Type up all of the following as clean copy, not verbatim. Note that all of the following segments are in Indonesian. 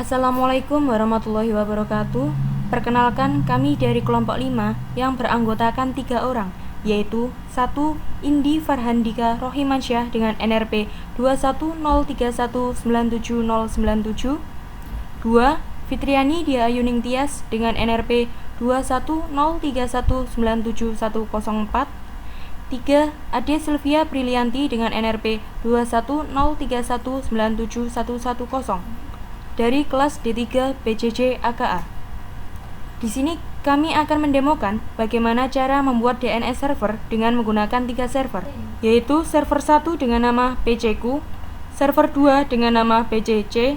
Assalamualaikum warahmatullahi wabarakatuh. Perkenalkan, kami dari kelompok 5 yang beranggotakan 3 orang, yaitu 1. Indi Farhandika Rohimansyah dengan NRP 2103197097. 2. Fitriani Dia Ayuning Tias dengan NRP 2103197104. 3. Ade Sylvia Brilianti dengan NRP 2103197110 dari kelas D3 PJJ AKA. Di sini kami akan mendemokan bagaimana cara membuat DNS server dengan menggunakan 3 server, yaitu server 1 dengan nama PCQ, server 2 dengan nama PCC,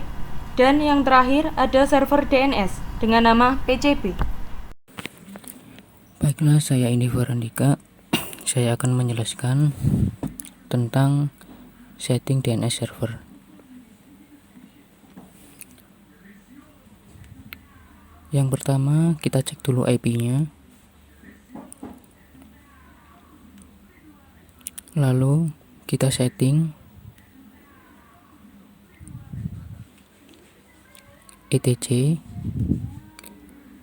dan yang terakhir ada server DNS dengan nama PCB. Baiklah, saya Indi Farhandika. Saya akan menjelaskan tentang setting DNS server. Yang pertama, kita cek dulu IP-nya. Lalu kita setting etc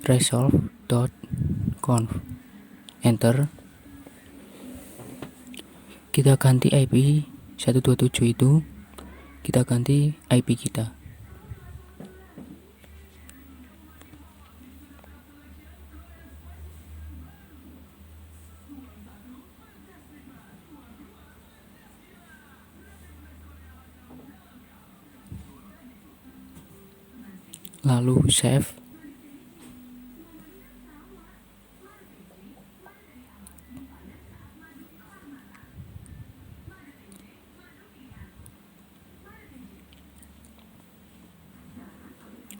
resolve.conf. Enter. Kita ganti IP 127 itu, kita ganti IP kita. Lalu save.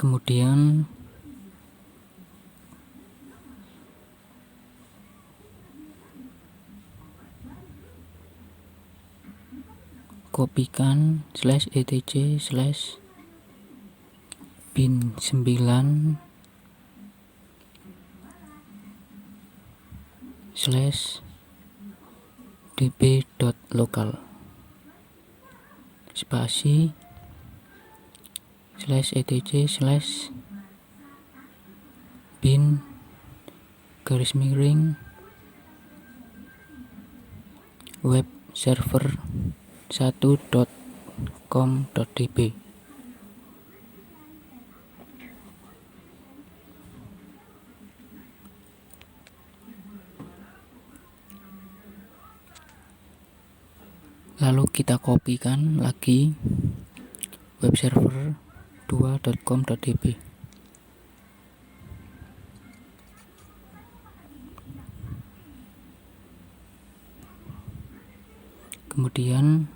Kemudian kopikan /etc/bin9/db.local spasi /etc/bin web server 1.com.db. Lalu kita kopikan lagi web server 2.com.db. Kemudian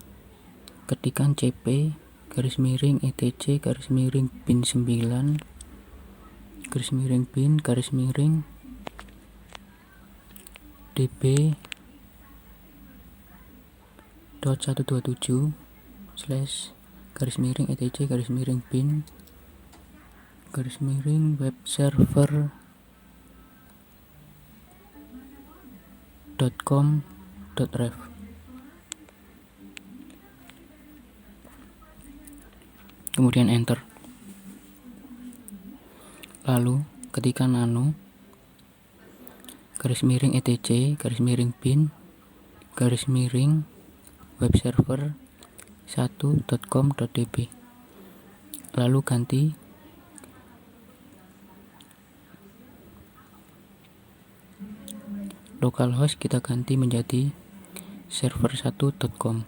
ketikkan cp/bin9.db.127/etc/bin webserver.com.ref. Kemudian enter. Lalu ketikkan /etc/bin webserver 1.com.db. lalu ganti localhost, kita ganti menjadi server1.com.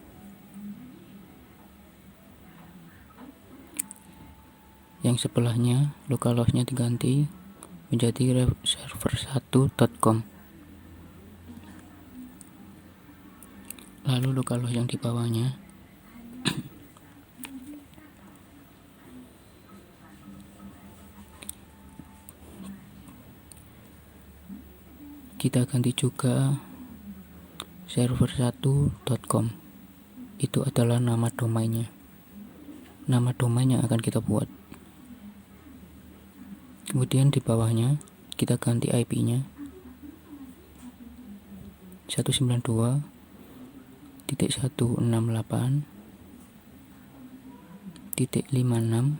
Yang sebelahnya localhostnya diganti menjadi server1.com. Lalu localhost yang di bawahnya kita ganti juga server1.com. Itu adalah nama domainnya. Nama domain yang akan kita buat. Kemudian di bawahnya kita ganti IP-nya 192.168.56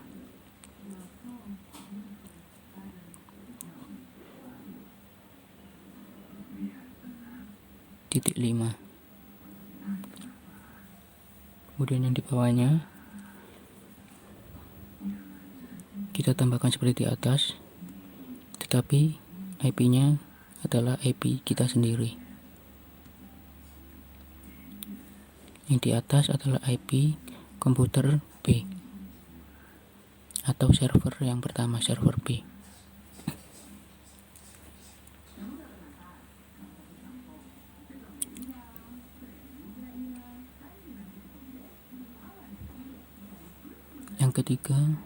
Kemudian yang di bawahnya kita tambahkan seperti di atas, tetapi IP-nya adalah IP kita sendiri. Yang di atas adalah IP komputer B atau server yang pertama, server B. Yang ketiga,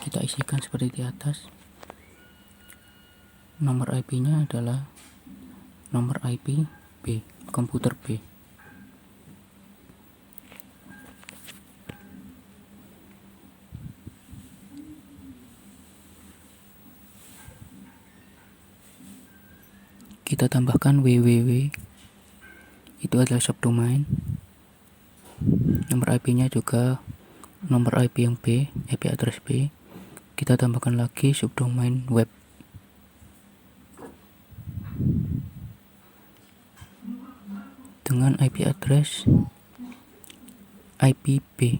kita isikan seperti di atas. Nomor IP-nya adalah nomor IP B, komputer B. Kita tambahkan www, itu adalah subdomain. Nomor IP-nya juga nomor IP yang B, IP address B. Kita tambahkan lagi subdomain web. Dengan IP address IPB.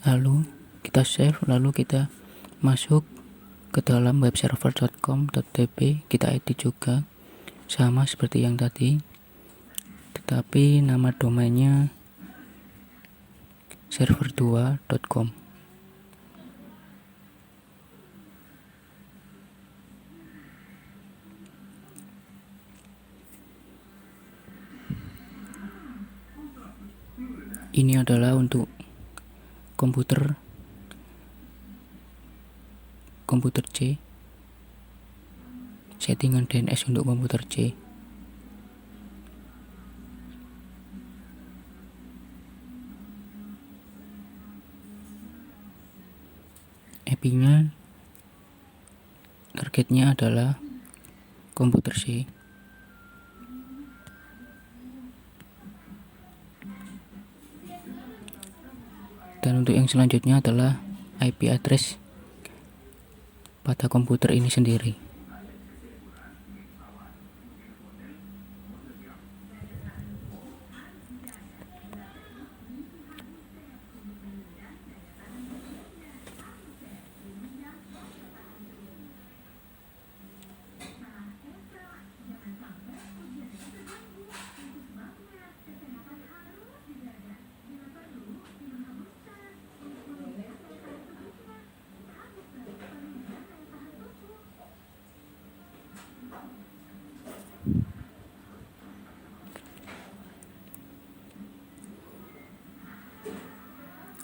Lalu kita save, lalu kita masuk ke dalam webserver.com.tb. Kita edit juga sama seperti yang tadi, tetapi nama domainnya server2.com. Ini adalah untuk komputer C, settingan DNS untuk komputer C. IP-nya, targetnya adalah komputer C. Dan untuk yang selanjutnya adalah IP address pada komputer ini sendiri.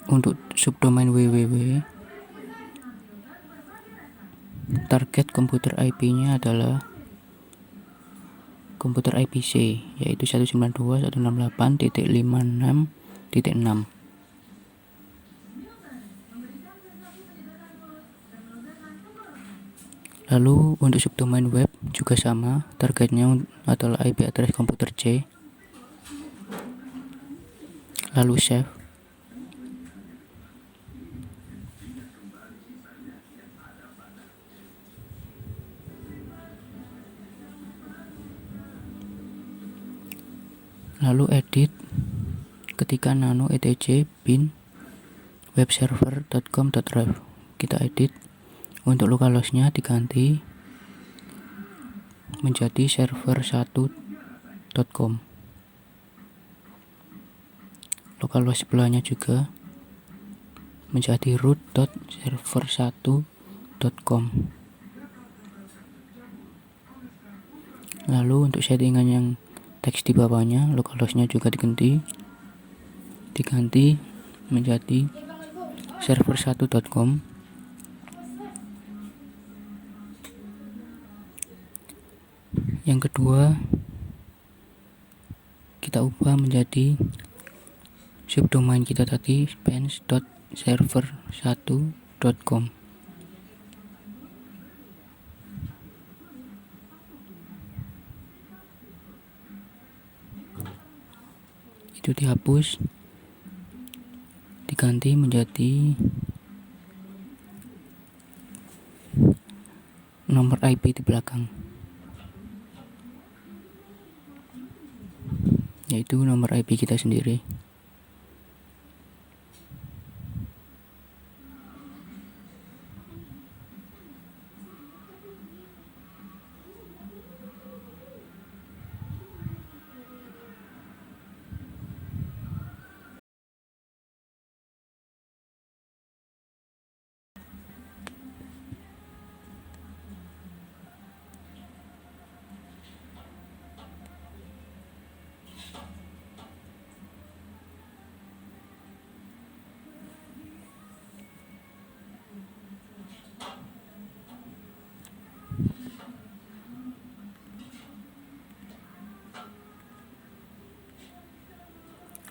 Untuk subdomain www, target komputer IP-nya adalah komputer IP C, yaitu 192.168.56.6. Lalu untuk subdomain web juga sama, targetnya adalah IP address komputer C. Lalu save. Lalu edit, ketika nano etc bin webserver.com.ref. Kita edit, untuk localhost-nya diganti menjadi server1.com. Localhost sebelahnya juga menjadi root.server1.com. Lalu untuk settingan yang teks di bawahnya, localhost-nya juga diganti menjadi server1.com. Yang kedua, kita ubah menjadi subdomain kita tadi spans.server1.com. Itu dihapus, diganti menjadi nomor IP di belakang, yaitu nomor IP kita sendiri.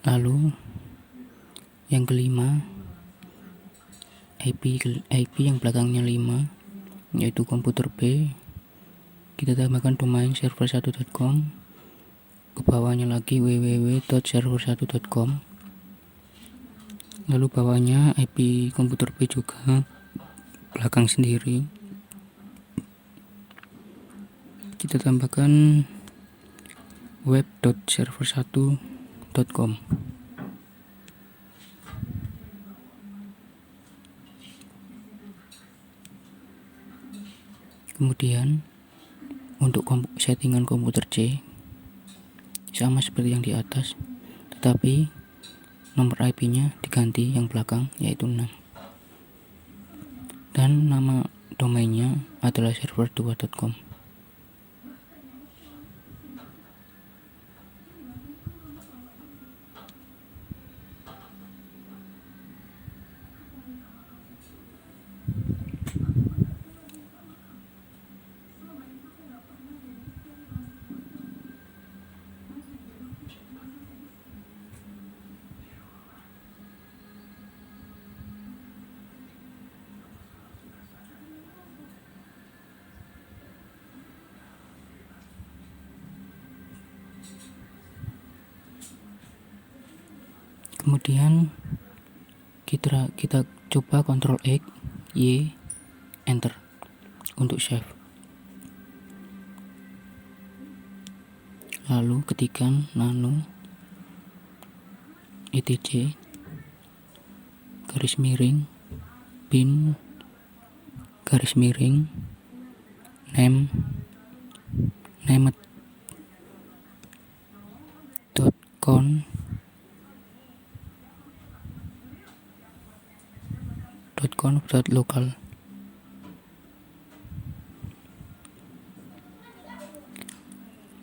Lalu yang kelima, IP yang belakangnya 5, yaitu komputer B. Kita tambahkan domain server1.com, ke bawahnya lagi www.server1.com. Lalu bawahnya IP komputer B juga, belakang sendiri. Kita tambahkan web.server1.com. Kemudian untuk settingan komputer C sama seperti yang di atas, tetapi nomor IP-nya diganti yang belakang, yaitu 6. Dan nama domainnya adalah server2.com. Kemudian kita coba Ctrl X, Y, Enter untuk save. Lalu ketikkan nano etc garis miring bin garis miring name.conf.local.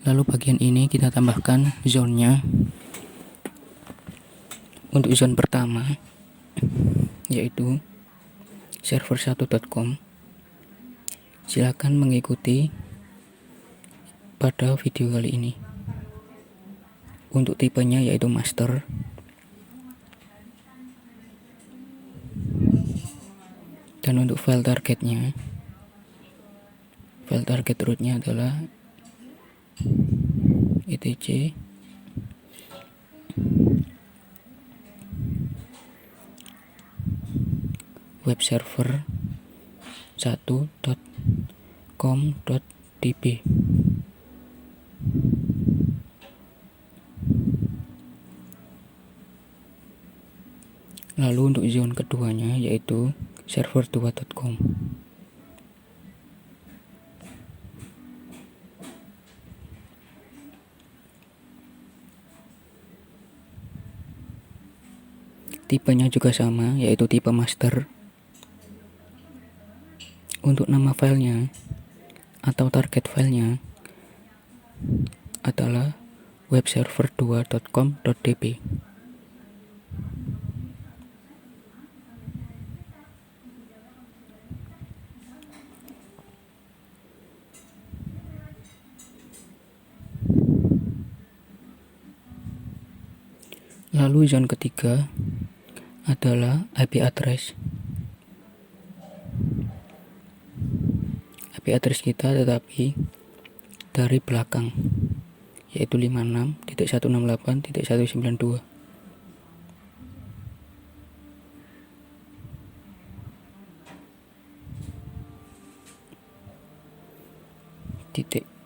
Lalu bagian ini kita tambahkan zone-nya. Untuk zone pertama, yaitu server1.com. Silakan mengikuti pada video kali ini. Untuk tipenya yaitu master. Dan untuk file target rootnya adalah etc web server 1.com.db. Lalu untuk zone keduanya yaitu server2.com. Tipenya juga sama, yaitu tipe master. Untuk nama filenya atau target filenya adalah webserver2.com.db. Lalu zone ketiga adalah IP address. IP address kita tetapi dari belakang, yaitu 56.168.192.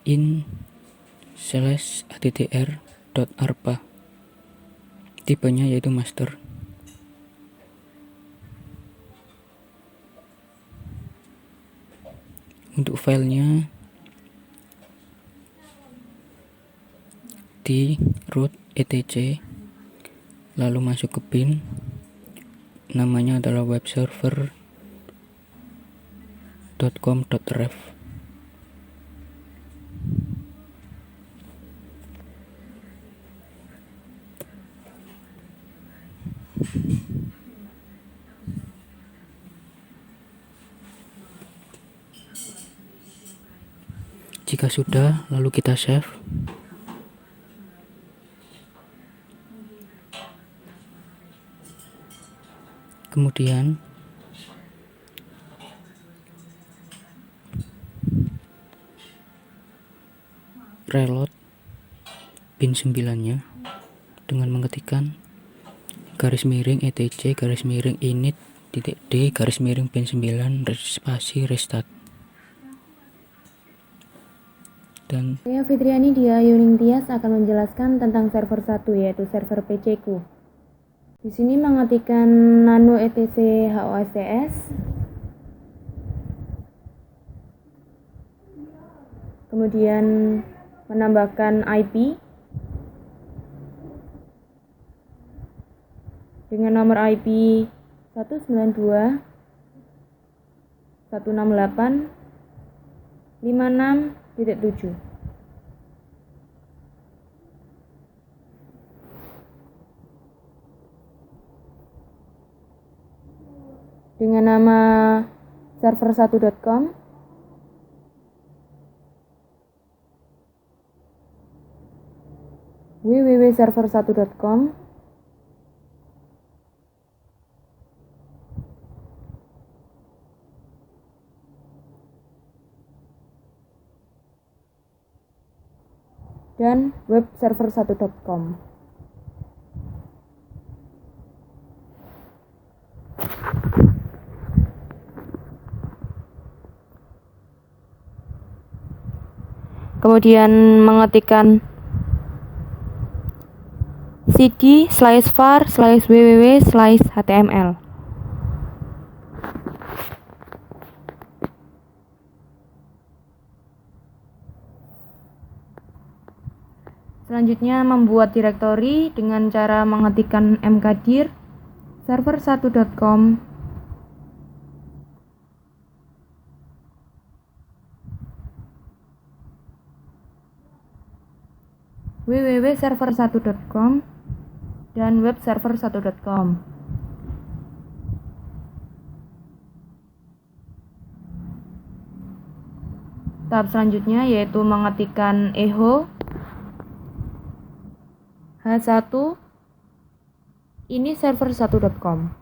.in/attr.arpa. Tipenya yaitu master. Untuk filenya di root etc, lalu masuk ke bin, namanya adalah webserver.com.ref. Jika sudah, lalu kita save. Kemudian reload bin 9-nya dengan mengetikkan /etc/init.d/bin 9 spasi restart. Dan Saya Fitriani Dia Yuning Tias akan menjelaskan tentang server 1, yaitu server PC ku. Di sini mengetikkan nano etc hosts, kemudian menambahkan IP dengan nomor IP 192.168.56.7. Dengan nama server1.com, www.server1.com, dan webserver1.com. Kemudian mengetikkan cd/var/www/html. Selanjutnya membuat direktori dengan cara mengetikkan mkdir server1.com www.server1.com dan webserver1.com. Tahap selanjutnya yaitu mengetikkan echo h1 ini server1.com.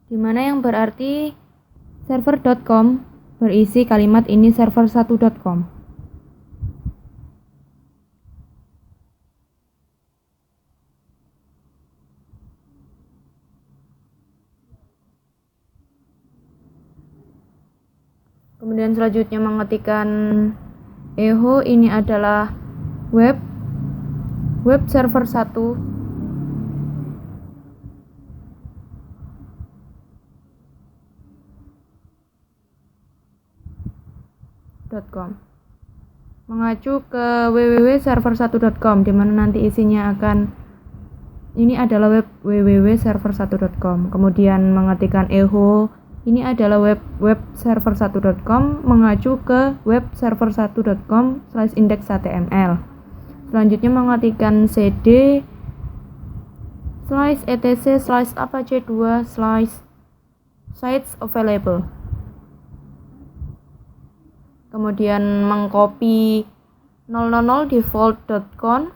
Dimana yang berarti server.com berisi kalimat ini server1.com. Kemudian selanjutnya mengetikkan echo ini adalah web server 1 mengacu ke www.server1.com, di mana nanti isinya akan ini adalah web www.server1.com. Kemudian mengetikkan echo ini adalah web server1.com mengacu ke web server1.com/index.html. Selanjutnya mengetikkan cd /etc /apache2 /sites available. Kemudian mengcopy 000 default.conf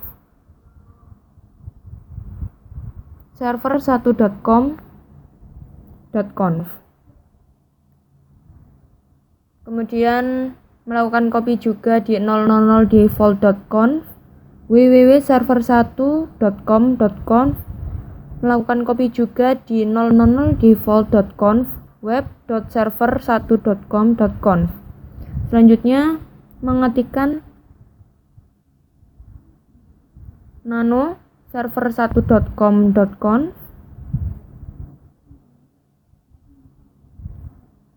server 1.com.conf. Kemudian melakukan copy juga di 000 default.conf www.server1.com.conf. Melakukan copy juga di 000 default.conf web.server1.com.conf. Selanjutnya mengetikkan nano server1.com.conf,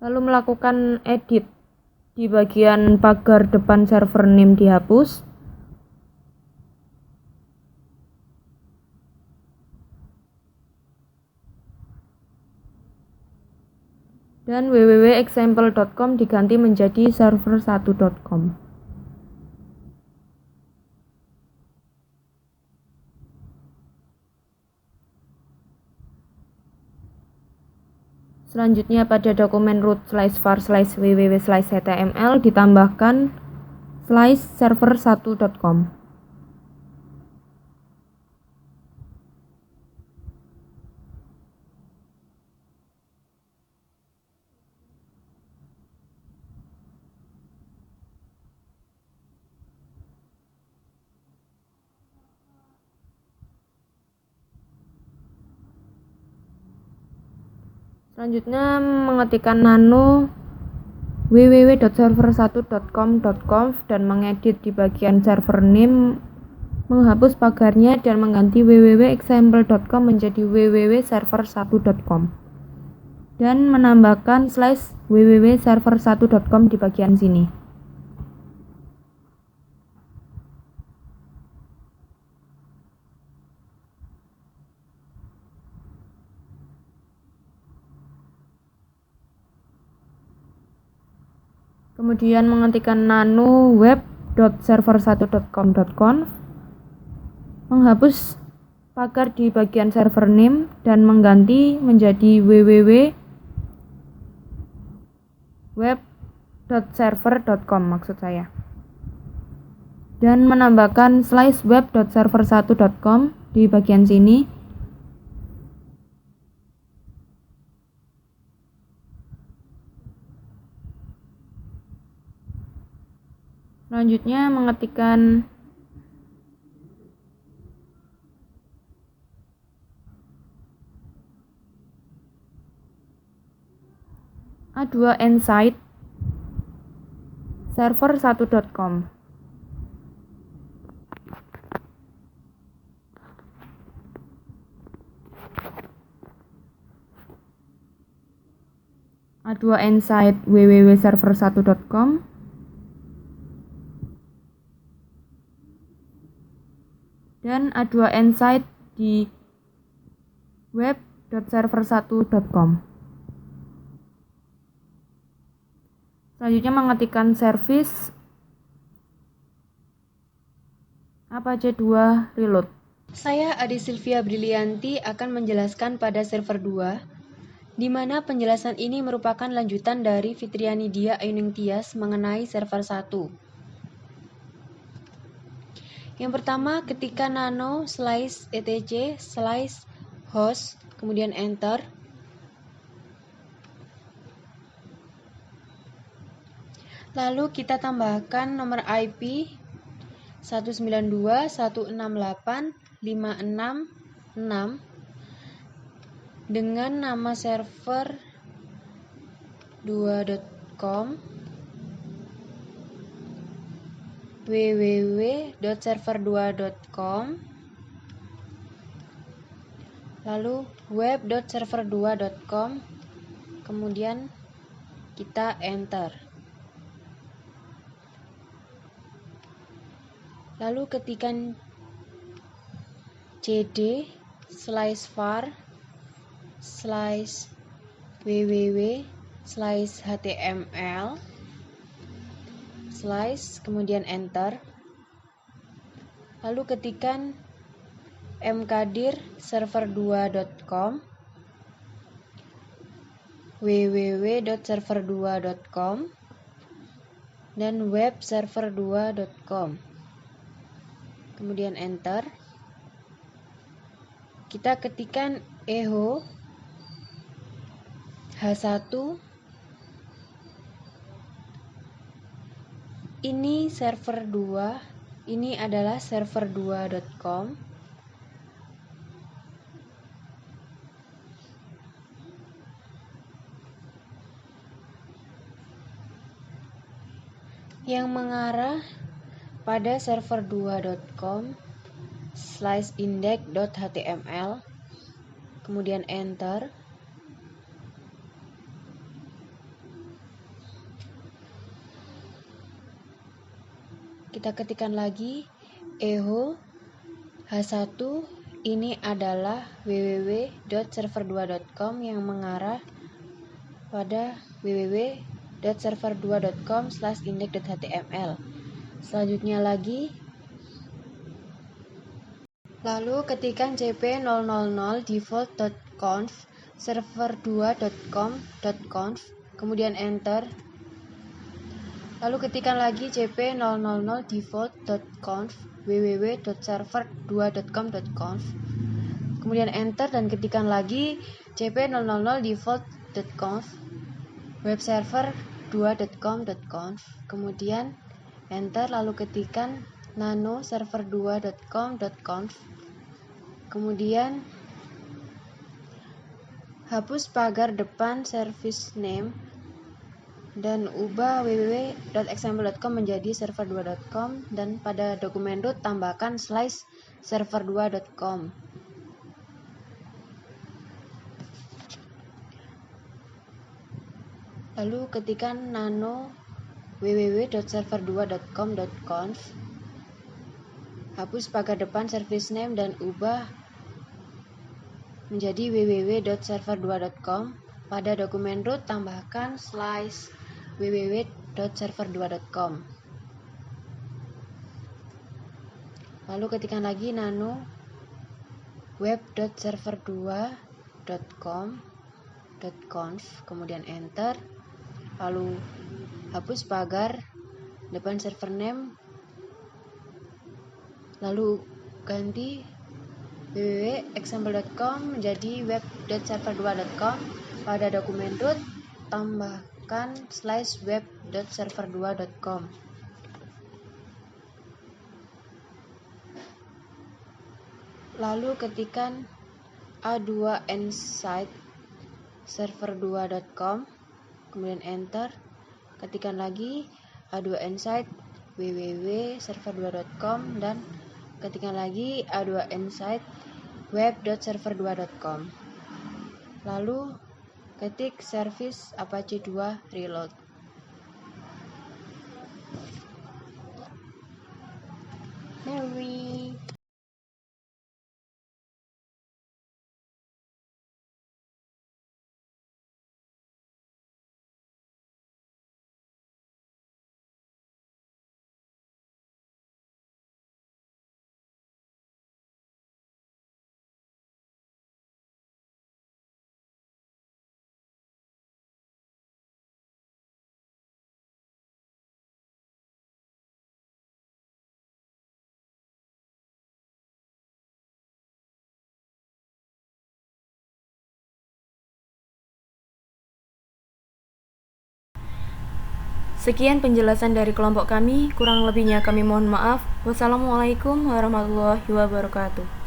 lalu melakukan edit di bagian pagar depan server name dihapus. Dan www.example.com diganti menjadi server1.com. Selanjutnya pada dokumen root/var/www/html ditambahkan /server1.com. Selanjutnya mengetikkan nano www.server1.com.conf dan mengedit di bagian server name, menghapus pagarnya dan mengganti www.example.com menjadi www.server1.com dan menambahkan /www.server1.com di bagian sini. Kemudian mengetikkan nano web.server1.com.conf, menghapus pagar di bagian server name dan mengganti menjadi www.web.server.com maksud saya. Dan menambahkan /web.server1.com di bagian sini. Selanjutnya mengetikkan a2nsite server1.com. a2nsite www.server1.com dan a2nsite di web.server1.com. Selanjutnya mengetikkan service apache2 reload. Saya Adi Sylvia Brilianti akan menjelaskan pada server 2, di mana penjelasan ini merupakan lanjutan dari Fitriani Dia Ayuning Tias mengenai server 1. Yang pertama, ketika nano /etc /host, kemudian enter. Lalu kita tambahkan nomor IP 192.168.566 dengan nama server 2.com www.server2.com lalu web.server2.com, kemudian kita enter. Lalu ketikkan cd/var/www/html/ kemudian enter. Lalu ketikkan mkdir-server2.com, www.server2.com, dan webserver2.com. Kemudian enter. Kita ketikkan echo h1. Ini server 2. Ini adalah server2.com. Yang mengarah pada server2.com /index.html, kemudian enter. Kita ketikkan lagi echo h1. Ini adalah www.server2.com yang mengarah pada www.server2.com /index.html. Selanjutnya lagi, lalu ketikkan cp000 default.conf server2.com.conf, kemudian enter. Lalu ketikkan lagi cp000 default.conf www.server2.com.conf, kemudian enter, dan ketikkan lagi cp000 default.conf webserver2.com.conf, kemudian enter. Lalu ketikkan nano server2.com.conf, kemudian hapus pagar depan service name dan ubah www.example.com menjadi server2.com, dan pada dokumen root tambahkan /server2.com. Lalu ketikkan nano www.server2.com.conf, hapus pagar depan service name dan ubah menjadi www.server2.com. Pada dokumen root tambahkan /www.server2.com. Lalu ketikkan lagi nano web.server2.com.conf, kemudian enter. Lalu hapus pagar depan server name, lalu ganti www.example.com menjadi web.server2.com. Pada dokumen root tambahkan /web.server2.com. Lalu ketikkan a2nsite server2.com, kemudian enter. Ketikkan lagi a2nsite www.server2.com, dan ketikkan lagi a2nsite web.server2.com. Lalu ketik service Apache 2 reload. Mary. Sekian penjelasan dari kelompok kami, kurang lebihnya kami mohon maaf. Wassalamualaikum warahmatullahi wabarakatuh.